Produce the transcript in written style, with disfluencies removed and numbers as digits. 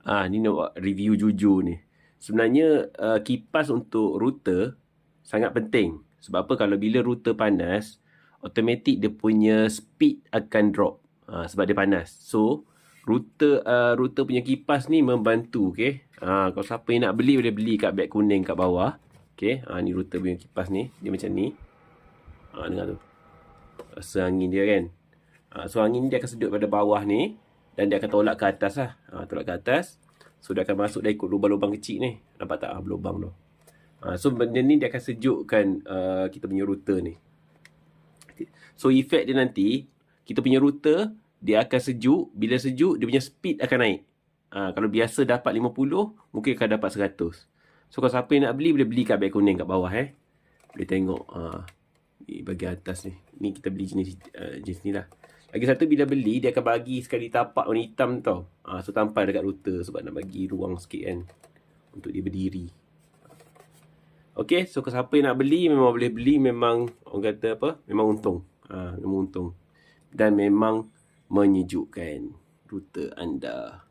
Ni nak buat review jujur ni. Sebenarnya kipas untuk router sangat penting. Sebab apa? Kalau bila router panas, automatik dia punya speed akan drop. Sebab dia panas. So, router punya kipas ni membantu, okay? Kalau siapa yang nak beli, boleh beli kat beg kuning kat bawah. Okay? Ni router punya kipas ni. Dia macam ni. Dengar tu. Rasa angin dia kan. So, angin dia akan sedut pada bawah ni. Dan dia akan tolak ke atas lah. Tolak ke atas. So, dia akan masuk dah ikut lubang-lubang kecil ni. Nampak tak? Lubang tu. So, benda ni dia akan sejukkan kita punya router ni. So, efek dia nanti, kita punya router, dia akan sejuk. Bila sejuk, dia punya speed akan naik. Kalau biasa dapat 50, mungkin akan dapat 100. So, kalau siapa yang nak beli, boleh beli kat beg kuning kat bawah. Boleh tengok. Ni bahagian atas ni. Ni kita beli jenis ni lah. Lagi satu, bila beli, dia akan bagi sekali tapak warna hitam tau. So, tampal dekat router sebab nak bagi ruang sikit kan. Untuk dia berdiri. Okay, so siapa yang nak beli, memang boleh beli. Memang, orang kata apa, memang untung. Memang untung. Dan memang menyejukkan router anda.